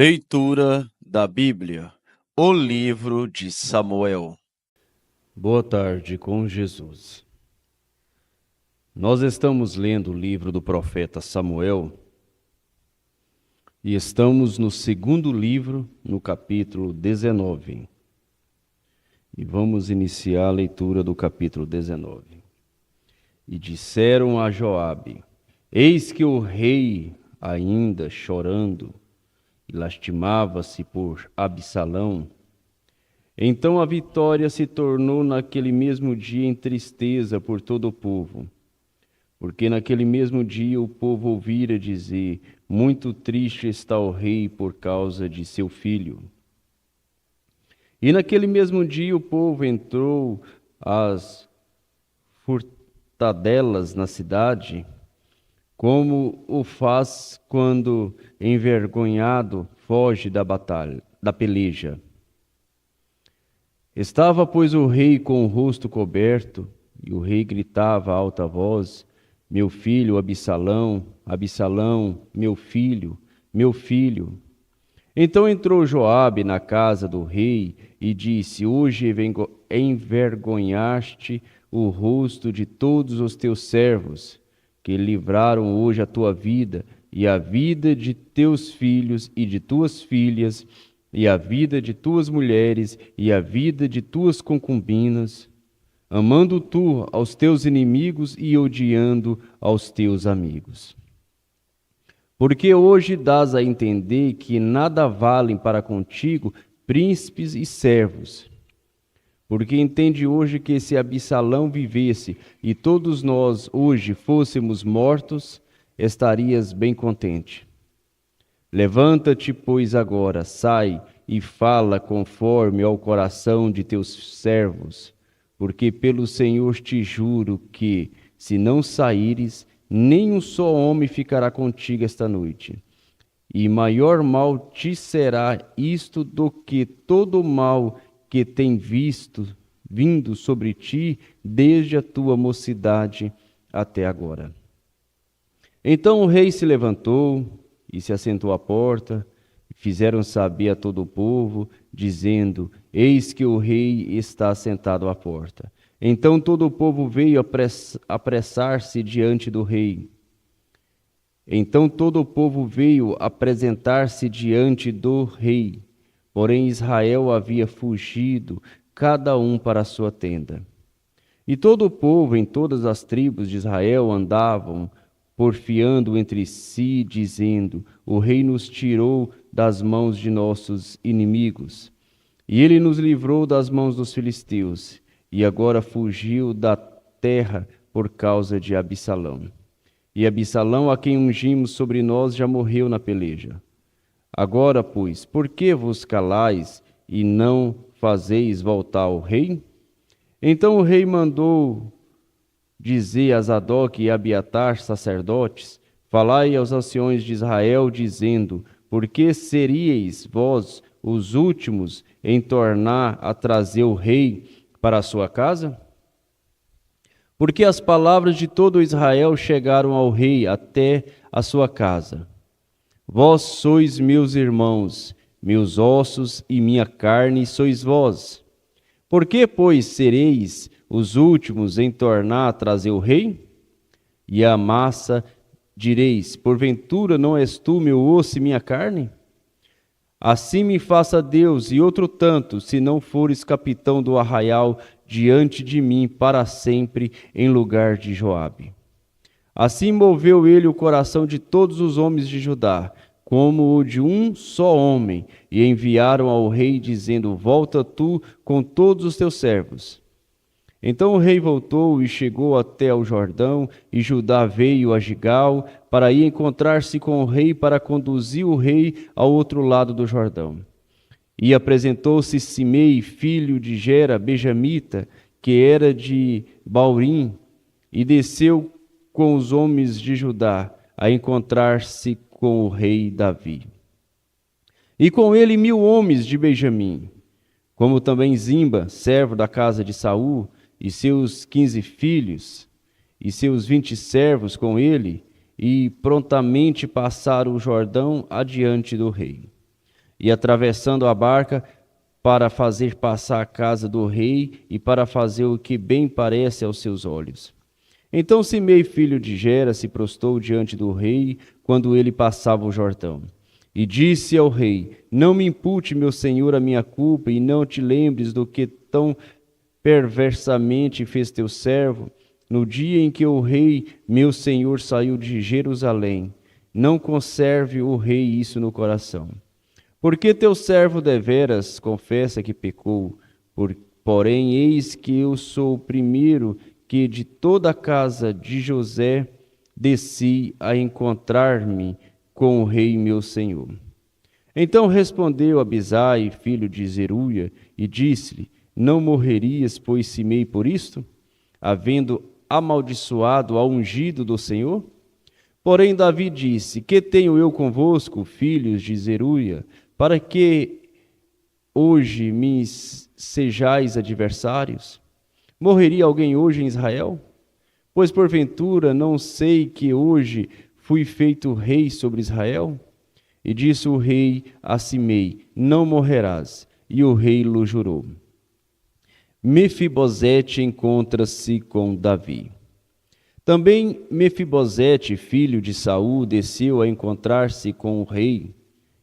Leitura da Bíblia, o livro de Samuel. Boa tarde com Jesus. Nós estamos lendo o livro do profeta Samuel e estamos no segundo livro, no capítulo 19. E vamos iniciar a leitura do capítulo 19. E disseram a Joabe: Eis que o rei, ainda chorando, e lastimava-se por Absalão. Então a vitória se tornou naquele mesmo dia em tristeza por todo o povo, porque naquele mesmo dia o povo ouvira dizer: muito triste está o rei por causa de seu filho. E naquele mesmo dia o povo entrou às furtadelas na cidade, como o faz quando envergonhado foge da batalha, da peleja. Estava, pois, o rei com o rosto coberto, e o rei gritava a alta voz: meu filho Absalão, Absalão, meu filho, meu filho. Então entrou Joabe na casa do rei e disse: hoje envergonhaste o rosto de todos os teus servos, que livraram hoje a tua vida, e a vida de teus filhos e de tuas filhas, e a vida de tuas mulheres, e a vida de tuas concubinas, amando tu aos teus inimigos e odiando aos teus amigos. Porque hoje dás a entender que nada valem para contigo príncipes e servos. Porque entende hoje que se Absalão vivesse e todos nós hoje fôssemos mortos, estarias bem contente. Levanta-te, pois, agora, sai e fala conforme ao coração de teus servos, porque pelo Senhor te juro que, se não saíres, nem um só homem ficará contigo esta noite. E maior mal te será isto do que todo o mal que tem vindo sobre ti desde a tua mocidade até agora. Então o rei se levantou e se assentou à porta, e fizeram saber a todo o povo, dizendo: eis que o rei está sentado à porta. Então todo o povo veio apressar-se diante do rei. Então todo o povo veio apresentar-se diante do rei. Porém Israel havia fugido, cada um para a sua tenda. E todo o povo em todas as tribos de Israel andavam porfiando entre si, dizendo: o rei nos tirou das mãos de nossos inimigos, e ele nos livrou das mãos dos filisteus, e agora fugiu da terra por causa de Absalão. E Absalão, a quem ungimos sobre nós, já morreu na peleja. Agora, pois, por que vos calais e não fazeis voltar ao rei? Então o rei mandou dizer a Zadok e Abiatar, sacerdotes: falai aos anciões de Israel, dizendo: por que seríeis vós os últimos em tornar a trazer o rei para a sua casa? Porque as palavras de todo Israel chegaram ao rei até a sua casa. Vós sois meus irmãos, meus ossos e minha carne sois vós. Por que, pois, sereis os últimos em tornar a trazer o rei? E a massa direis: porventura não és tu meu osso e minha carne? Assim me faça Deus e outro tanto, se não fores capitão do arraial diante de mim para sempre em lugar de Joabe. Assim moveu ele o coração de todos os homens de Judá, como o de um só homem, e enviaram ao rei, dizendo: volta tu com todos os teus servos. Então o rei voltou e chegou até ao Jordão, e Judá veio a Gigal para ir encontrar-se com o rei, para conduzir o rei ao outro lado do Jordão. E apresentou-se Simei, filho de Gera, benjamita, que era de Baurim, e desceu com os homens de Judá a encontrar-se com o rei Davi. E com ele 1000 homens de Benjamim, como também Zimba, servo da casa de Saul, e seus 15 filhos, e seus 20 servos com ele, e prontamente passaram o Jordão adiante do rei. e atravessando a barca para fazer passar a casa do rei e para fazer o que bem parece aos seus olhos. Então Simei, filho de Gera, se prostrou diante do rei quando ele passava o Jordão. E disse ao rei: Não me impute, meu senhor, a minha culpa, e não te lembres do que tão perversamente fez teu servo, no dia em que o rei, meu senhor, saiu de Jerusalém. Não conserve o rei isso no coração. Porque teu servo deveras confessa que pecou, porém eis que eu sou o primeiro que de toda a casa de José desci a encontrar-me com o rei meu senhor. Então respondeu Abisai, filho de Zeruia, e disse-lhe: Não morrerias, pois Simei por isto, havendo amaldiçoado ao ungido do Senhor? Porém Davi disse: Que tenho eu convosco, filhos de Zeruia, para que hoje me sejais adversários? Morreria alguém hoje em Israel? Pois porventura não sei que hoje fui feito rei sobre Israel? E disse o rei a Simei: Não morrerás. E o rei lhe jurou. Mefibosete encontra-se com Davi. Também Mefibosete, filho de Saul, desceu a encontrar-se com o rei,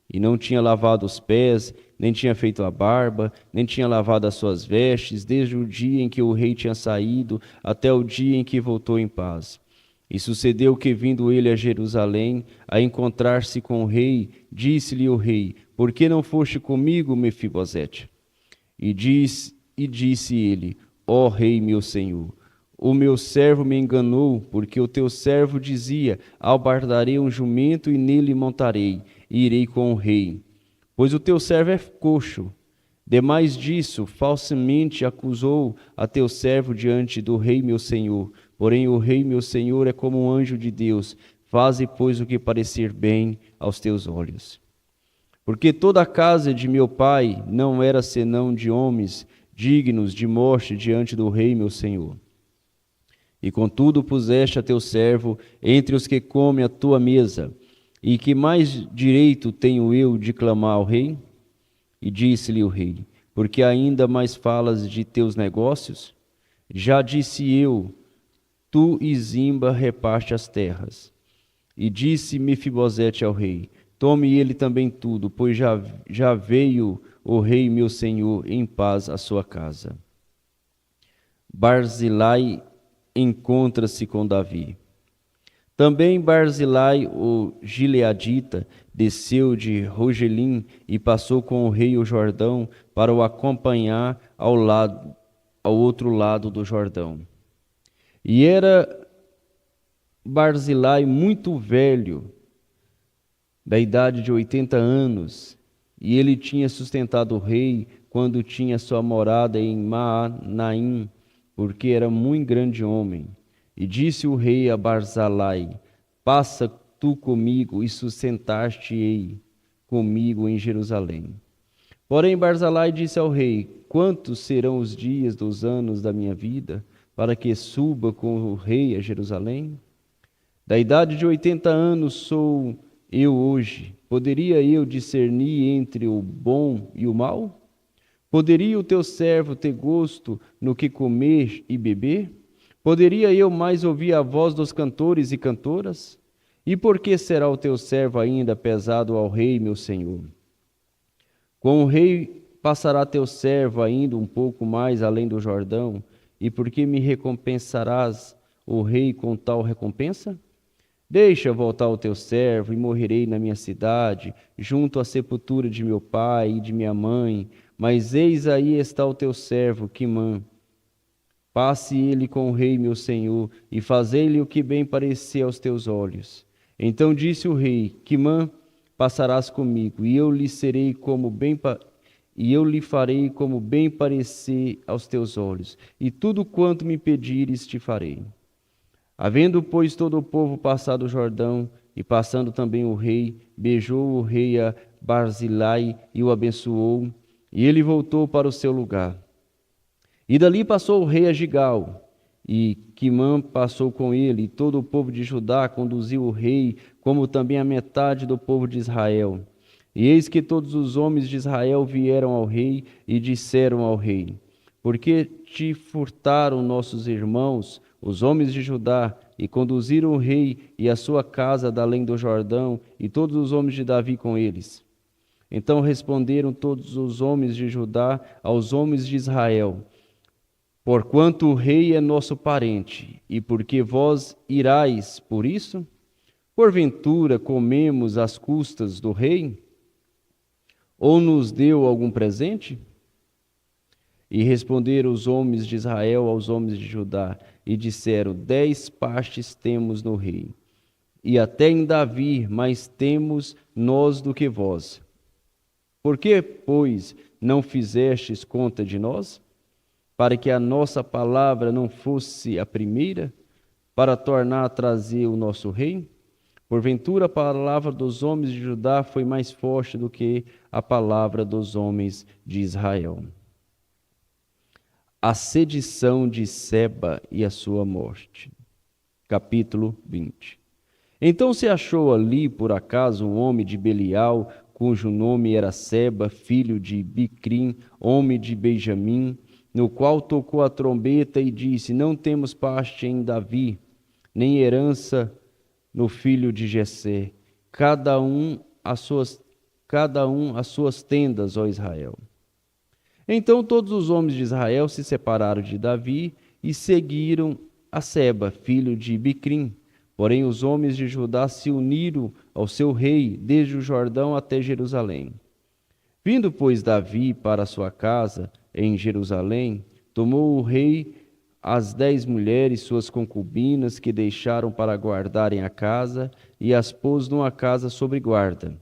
e não tinha lavado os pés, nem tinha feito a barba, nem tinha lavado as suas vestes, desde o dia em que o rei tinha saído até o dia em que voltou em paz. E sucedeu que, vindo ele a Jerusalém, a encontrar-se com o rei, disse-lhe o rei: Por que não foste comigo, Mefibosete? E disse ele: Ó rei, meu senhor, o meu servo me enganou, porque o teu servo dizia: Albardarei um jumento e nele montarei, e irei com o rei. Pois o teu servo é coxo. Demais disso, falsamente acusou a teu servo diante do rei meu senhor. Porém o rei meu senhor é como um anjo de Deus. Faze, pois, o que parecer bem aos teus olhos. Porque toda a casa de meu pai não era senão de homens dignos de morte diante do rei meu senhor. E contudo puseste a teu servo entre os que comem a tua mesa. E que mais direito tenho eu de clamar ao rei? E disse-lhe o rei: Porque ainda mais falas de teus negócios? Já disse eu: Tu e Zimba reparte as terras. E disse Mefibosete ao rei: Tome ele também tudo, pois já veio o rei meu senhor em paz à sua casa. Barzilai encontra-se com Davi. Também Barzilai, o gileadita, desceu de Rogelim e passou com o rei o Jordão para o acompanhar ao outro lado do Jordão. E era Barzilai muito velho, da idade de 80 anos, e ele tinha sustentado o rei quando tinha sua morada em Maanaim, porque era muito grande homem. E disse o rei a Barzilai: Passa tu comigo e sustentar-te-ei comigo em Jerusalém. Porém Barzilai disse ao rei: Quantos serão os dias dos anos da minha vida, para que suba com o rei a Jerusalém? Da idade de 80 anos sou eu hoje. Poderia eu discernir entre o bom e o mal? Poderia o teu servo ter gosto no que comer e beber? Poderia eu mais ouvir a voz dos cantores e cantoras? E por que será o teu servo ainda pesado ao rei, meu senhor? Com o rei passará teu servo ainda um pouco mais além do Jordão, e por que me recompensarás o rei com tal recompensa? Deixa voltar o teu servo, e morrerei na minha cidade, junto à sepultura de meu pai e de minha mãe. Mas eis aí está o teu servo, Quimã. Passe ele com o rei, meu senhor, e fazei-lhe o que bem parecer aos teus olhos. Então disse o rei: Quimã, passarás comigo, e eu lhe farei como bem parecer aos teus olhos, e tudo quanto me pedires te farei. Havendo, pois, todo o povo passado o Jordão, e passando também o rei, beijou o rei a Barzilai e o abençoou, e ele voltou para o seu lugar. E dali passou o rei a Gigal, e Quimã passou com ele, e todo o povo de Judá conduziu o rei, como também a metade do povo de Israel. E eis que todos os homens de Israel vieram ao rei e disseram ao rei: Por que te furtaram nossos irmãos, os homens de Judá, e conduziram o rei e a sua casa da além do Jordão, e todos os homens de Davi com eles? Então responderam todos os homens de Judá aos homens de Israel: Porquanto o rei é nosso parente, e porque vós irais por isso? Porventura comemos às custas do rei? Ou nos deu algum presente? E responderam os homens de Israel aos homens de Judá, e disseram: 10 partes temos no rei, e até em Davi mais temos nós do que vós. Por que, pois, não fizestes conta de nós, para que a nossa palavra não fosse a primeira, para tornar a trazer o nosso rei? Porventura a palavra dos homens de Judá foi mais forte do que a palavra dos homens de Israel. A sedição de Seba e a sua morte. Capítulo 20. Então se achou ali, por acaso, um homem de Belial, cujo nome era Seba, filho de Bicrim, homem de Benjamim, no qual tocou a trombeta e disse: Não temos parte em Davi, nem herança no filho de Jessé, cada um as suas tendas, ó Israel. Então todos os homens de Israel se separaram de Davi e seguiram a Seba, filho de Bicrim. Porém os homens de Judá se uniram ao seu rei, desde o Jordão até Jerusalém. Vindo, pois, Davi para sua casa em Jerusalém, tomou o rei as 10 mulheres, suas concubinas, que deixaram para guardarem a casa, e as pôs numa casa sobre guarda.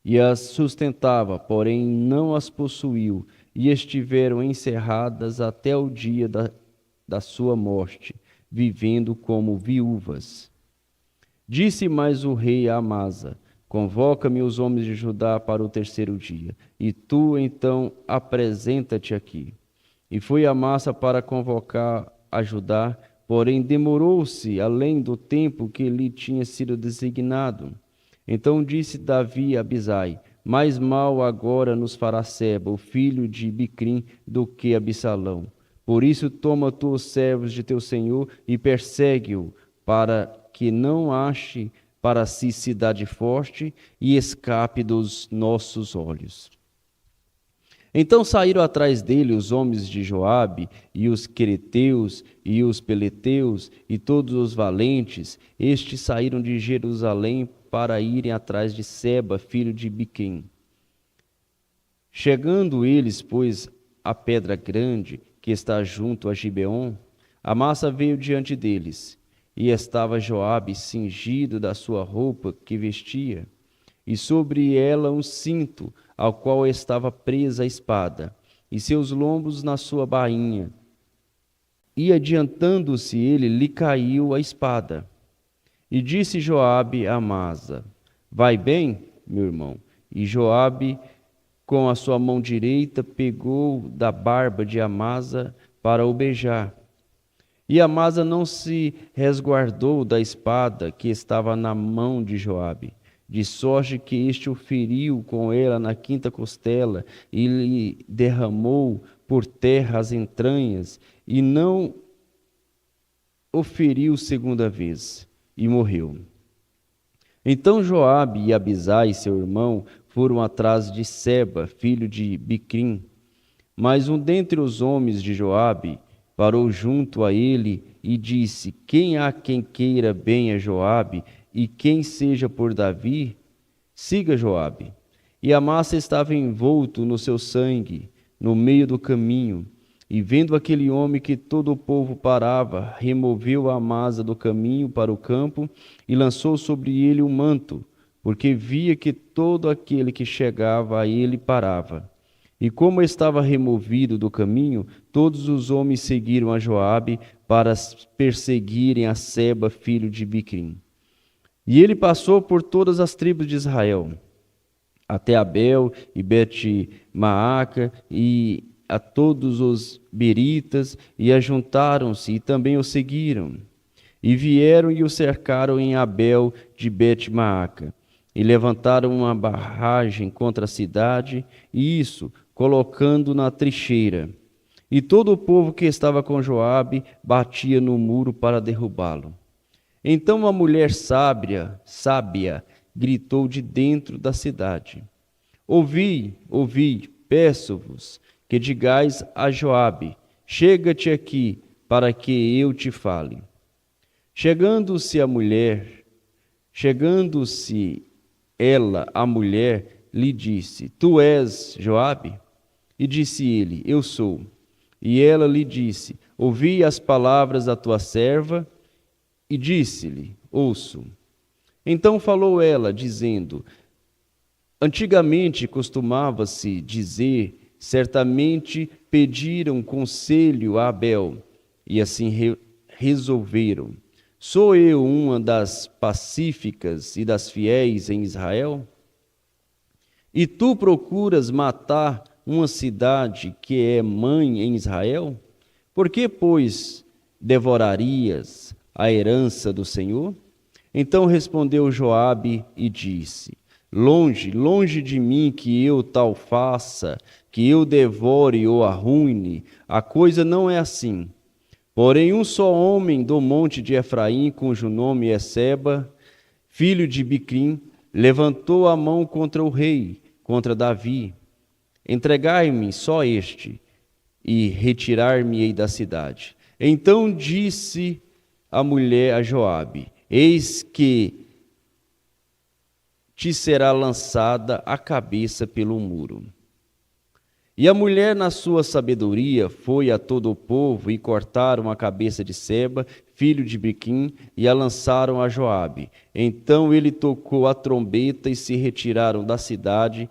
E as sustentava, porém não as possuiu, e estiveram encerradas até o dia da sua morte, vivendo como viúvas. Disse mais o rei a Amasa: Convoca-me os homens de Judá para o 3º dia, e tu então apresenta-te aqui. E foi Amasa para convocar a Judá, porém demorou-se além do tempo que lhe tinha sido designado. Então disse Davi a Abisai: Mais mal agora nos fará Seba, o filho de Bicrim, do que Absalão. Por isso toma tu os servos de teu senhor e persegue-o, para que não ache para si cidade forte e escape dos nossos olhos. Então saíram atrás dele os homens de Joabe, e os quereteus, e os peleteus, e todos os valentes. Estes saíram de Jerusalém para irem atrás de Seba, filho de Biquim. Chegando eles, pois, à pedra grande, que está junto a Gibeon, Amasa veio diante deles, e estava Joabe cingido da sua roupa que vestia, e sobre ela um cinto, ao qual estava presa a espada, e seus lombos na sua bainha. E adiantando-se ele, lhe caiu a espada. E disse Joabe a Amasa: Vai bem, meu irmão? E Joabe, com a sua mão direita, pegou da barba de Amasa para o beijar. E Amasa não se resguardou da espada que estava na mão de Joabe, de sorte que este o feriu com ela na 5ª costela, e lhe derramou por terra as entranhas, e não o feriu 2ª vez, e morreu. Então Joabe e Abisai, seu irmão, foram atrás de Seba, filho de Bicrim. Mas um dentre os homens de Joabe parou junto a ele e disse: Quem há quem queira bem a Joabe, e quem seja por Davi, siga Joabe. E Amasa estava envolto no seu sangue, no meio do caminho. E vendo aquele homem que todo o povo parava, removeu a Amasa do caminho para o campo e lançou sobre ele o manto, porque via que todo aquele que chegava a ele parava. E como estava removido do caminho, todos os homens seguiram a Joabe para perseguirem a Seba, filho de Bicrim. E ele passou por todas as tribos de Israel, até Abel e Bet-Maaca, e a todos os beritas, e ajuntaram-se e também o seguiram. E vieram e o cercaram em Abel de Bet-Maaca. e levantaram uma barragem contra a cidade, e isso colocando na trincheira. E todo o povo que estava com Joabe batia no muro para derrubá-lo. Então uma mulher sábia, gritou de dentro da cidade: Ouvi, peço-vos que digais a Joabe: chega-te aqui, para que eu te fale. Chegando-se ela, a mulher, lhe disse: Tu és Joabe? E disse ele: Eu sou. E ela lhe disse: Ouvi as palavras da tua serva. E disse-lhe: Ouço. Então falou ela, dizendo: Antigamente costumava-se dizer: Certamente pediram conselho a Abel, e assim resolveram. Sou eu uma das pacíficas e das fiéis em Israel? E tu procuras matar uma cidade que é mãe em Israel? Por que, pois, devorarias a herança do Senhor? Então respondeu Joabe e disse: Longe de mim que eu tal faça, que eu devore ou arruine, a coisa não é assim. Porém, um só homem do monte de Efraim, cujo nome é Seba, filho de Bicrim, levantou a mão contra o rei, contra Davi. Entregai-me só este, e retirar-me-ei da cidade. Então disse a mulher a Joabe: Eis que te será lançada a cabeça pelo muro. E a mulher, na sua sabedoria, foi a todo o povo e cortaram a cabeça de Seba, filho de Biquim, e a lançaram a Joabe. Então ele tocou a trombeta e se retiraram da cidade,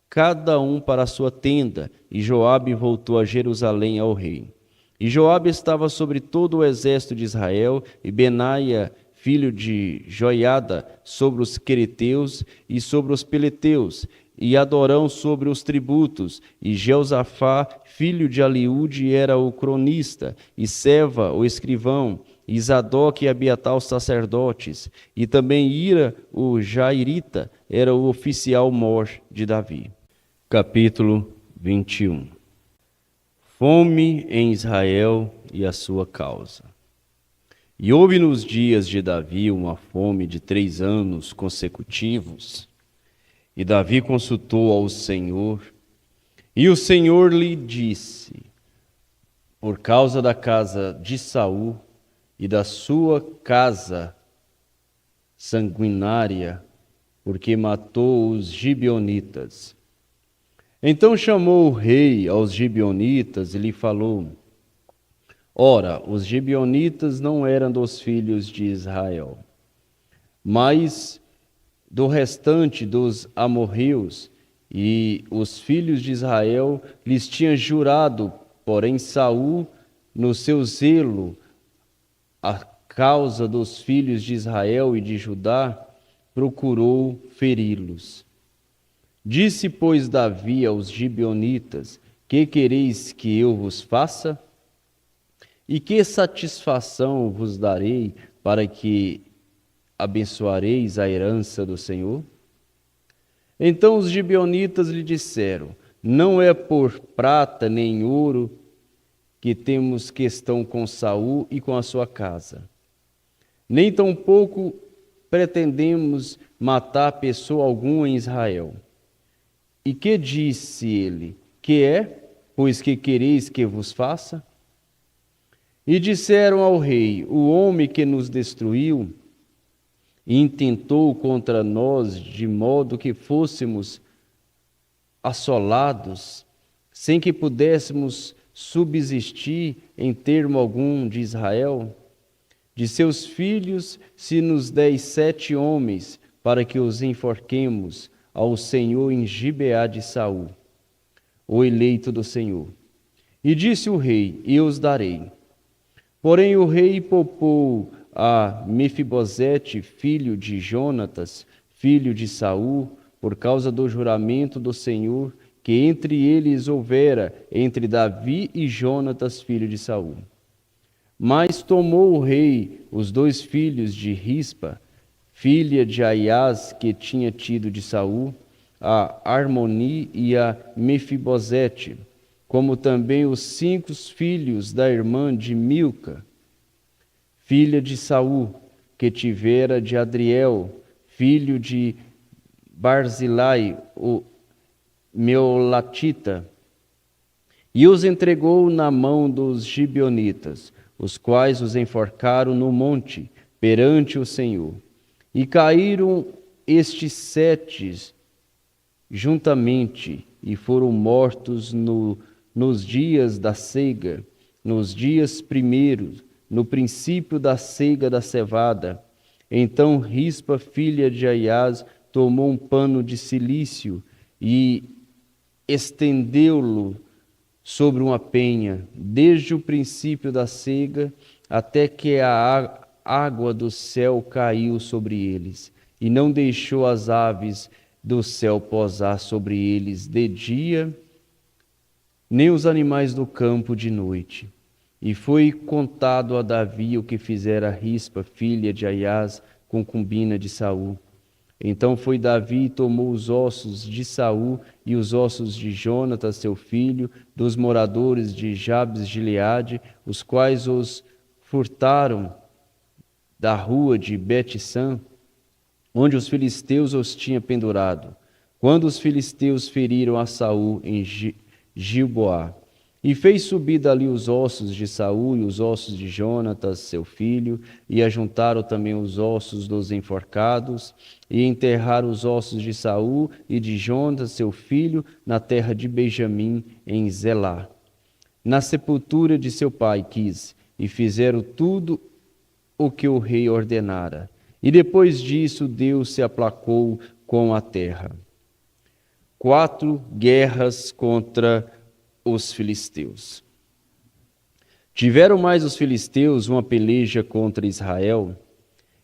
cada um para a sua tenda, e Joabe voltou a Jerusalém ao rei. E Joabe estava sobre todo o exército de Israel, e Benaia, filho de Joiada, sobre os quereteus e sobre os peleteus, e Adorão sobre os tributos, e Jeosafá, filho de Aliúde, era o cronista, e Seva, o escrivão, e Zadok e Abiatar, os sacerdotes, e também Ira, o Jairita, era o oficial mor de Davi. Capítulo 21. Fome em Israel e a sua causa. E houve nos dias de Davi uma fome de 3 anos consecutivos. E Davi consultou ao Senhor, e o Senhor lhe disse: Por causa da casa de Saul e da sua casa sanguinária, porque matou os gibeonitas. Então chamou o rei aos gibeonitas e lhe falou: Ora, os gibeonitas não eram dos filhos de Israel, mas do restante dos amorreus, e os filhos de Israel lhes tinham jurado, porém Saul, no seu zelo, a causa dos filhos de Israel e de Judá, procurou feri-los. Disse, pois, Davi aos gibeonitas: Que quereis que eu vos faça? E que satisfação vos darei para que abençoareis a herança do Senhor? Então os gibeonitas lhe disseram: Não é por prata nem ouro que temos questão com Saul e com a sua casa, nem tampouco pretendemos matar pessoa alguma em Israel. E que disse ele? Que é, pois que quereis que vos faça? E disseram ao rei: O homem que nos destruiu e intentou contra nós, de modo que fôssemos assolados, sem que pudéssemos subsistir em termo algum de Israel. De seus filhos, se nos deis 7 homens, para que os enforquemos ao Senhor em Gibeá de Saul, o eleito do Senhor. E disse o rei: Eu os darei. Porém o rei poupou a Mefibosete, filho de Jonatas, filho de Saul, por causa do juramento do Senhor que entre eles houvera entre Davi e Jonatas, filho de Saul. Mas tomou o rei os 2 filhos de Rispa, filha de Aias, que tinha tido de Saul, a Armoni e a Mefibosete, como também os 5 filhos da irmã de Milca, filha de Saul, que tivera de Adriel, filho de Barzilai, o Meolatita, e os entregou na mão dos gibeonitas, os quais os enforcaram no monte, perante o Senhor. E caíram estes 7 juntamente, e foram mortos nos dias da ceiga, nos dias primeiros, no princípio da ceiga da cevada. Então Rispa, filha de Aias, tomou um pano de cilício e estendeu-lo sobre uma penha, desde o princípio da ceiga até que a água do céu caiu sobre eles, e não deixou as aves do céu posar sobre eles de dia, nem os animais do campo de noite. E foi contado a Davi o que fizera Rispa, filha de Aias, concubina de Saul. Então foi Davi e tomou os ossos de Saul e os ossos de Jonatas, seu filho, dos moradores de Jabes-Gileade, os quais os furtaram da rua de Bet-San, onde os filisteus os tinham pendurado, quando os filisteus feriram a Saul em Gilboá. E fez subir dali os ossos de Saul e os ossos de Jonatas, seu filho, e ajuntaram também os ossos dos enforcados, e enterraram os ossos de Saul e de Jonatas, seu filho, na terra de Benjamim, em Zelá, na sepultura de seu pai Quis, e fizeram tudo o que o rei ordenara. E depois disso Deus se aplacou com a terra. 4 guerras contra os filisteus. Tiveram mais os filisteus uma peleja contra Israel,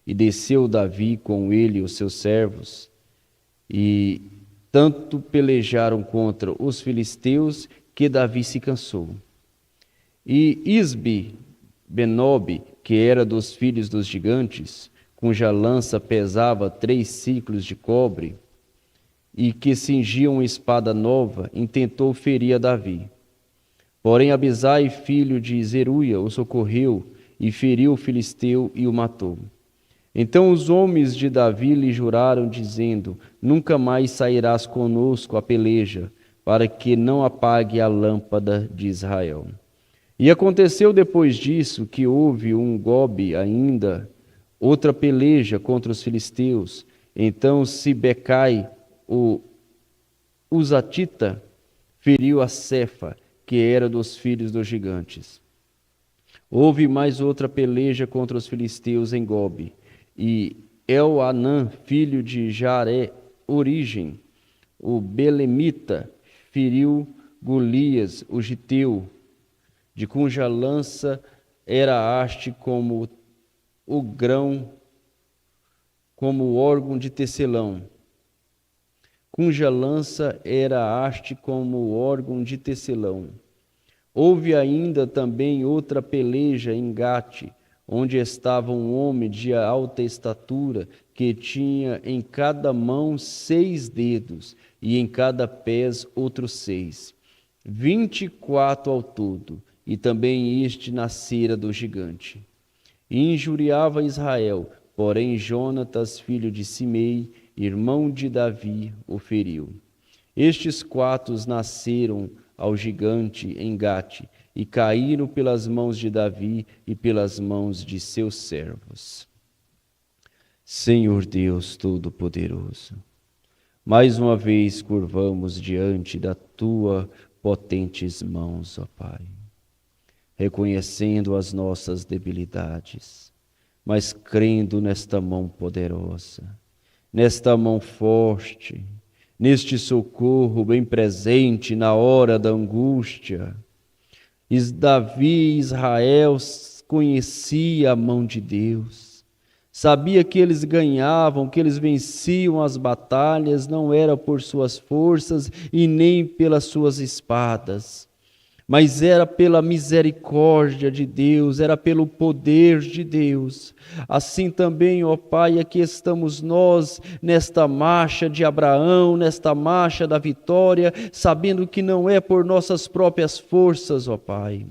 e desceu Davi com ele e os seus servos, e tanto pelejaram contra os filisteus que Davi se cansou. E Isbi-Benob, que era dos filhos dos gigantes, cuja lança pesava 3 siclos de cobre, e que cingia uma espada nova, intentou ferir a Davi. Porém Abisai, filho de Zeruia, o socorreu, e feriu o filisteu e o matou. Então os homens de Davi lhe juraram, dizendo: nunca mais sairás conosco a peleja, para que não apague a lâmpada de Israel. E aconteceu depois disso que houve um Gobe ainda, outra peleja contra os filisteus. Então Sibecai, o Uzatita, feriu a Cefa, que era dos filhos dos gigantes. Houve mais outra peleja contra os filisteus em Gobe, e El-Anã, filho de Jaré, Origem, o Belemita, feriu Golias, o Giteu, de cuja lança era a haste como o grão, como o órgão de tecelão. Cuja lança era a haste como o órgão de tecelão. Houve ainda também outra peleja em Gate, onde estava um homem de alta estatura, que tinha em cada mão 6 dedos, e em cada pés outros 6, 24 ao todo, e também este nascera do gigante. E injuriava Israel, porém Jonatas, filho de Simei, irmão de Davi, o feriu. Estes 4 nasceram ao gigante em Gate, e caíram pelas mãos de Davi e pelas mãos de seus servos. Senhor Deus Todo-Poderoso, mais uma vez curvamos diante da Tua potentes mãos, ó Pai, reconhecendo as nossas debilidades, mas crendo nesta mão poderosa, nesta mão forte, neste socorro bem presente na hora da angústia. Davi e Israel conhecia a mão de Deus, sabia que eles ganhavam, que eles venciam as batalhas, não era por suas forças e nem pelas suas espadas, mas era pela misericórdia de Deus, era pelo poder de Deus. Assim também, ó Pai, aqui estamos nós, nesta marcha de Abraão, nesta marcha da vitória, sabendo que não é por nossas próprias forças, ó Pai,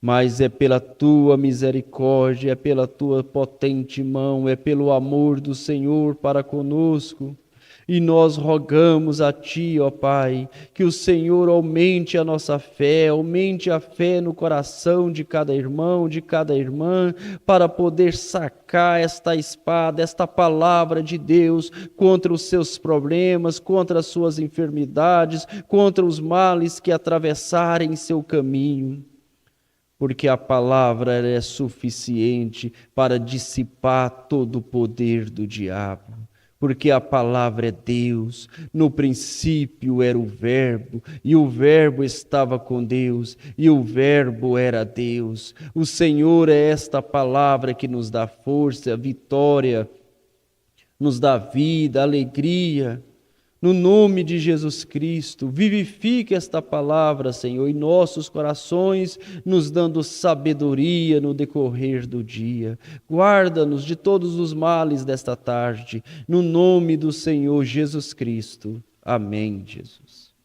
mas é pela Tua misericórdia, é pela Tua potente mão, é pelo amor do Senhor para conosco. E nós rogamos a Ti, ó Pai, que o Senhor aumente a nossa fé, aumente a fé no coração de cada irmão, de cada irmã, para poder sacar esta espada, esta palavra de Deus contra os seus problemas, contra as suas enfermidades, contra os males que atravessarem seu caminho. Porque a palavra é suficiente para dissipar todo o poder do diabo. Porque a palavra é Deus, no princípio era o Verbo, e o Verbo estava com Deus, e o Verbo era Deus. O Senhor é esta palavra que nos dá força, vitória, nos dá vida, alegria. No nome de Jesus Cristo, vivifique esta palavra, Senhor, em nossos corações, nos dando sabedoria no decorrer do dia. Guarda-nos de todos os males desta tarde, no nome do Senhor Jesus Cristo. Amém, Jesus.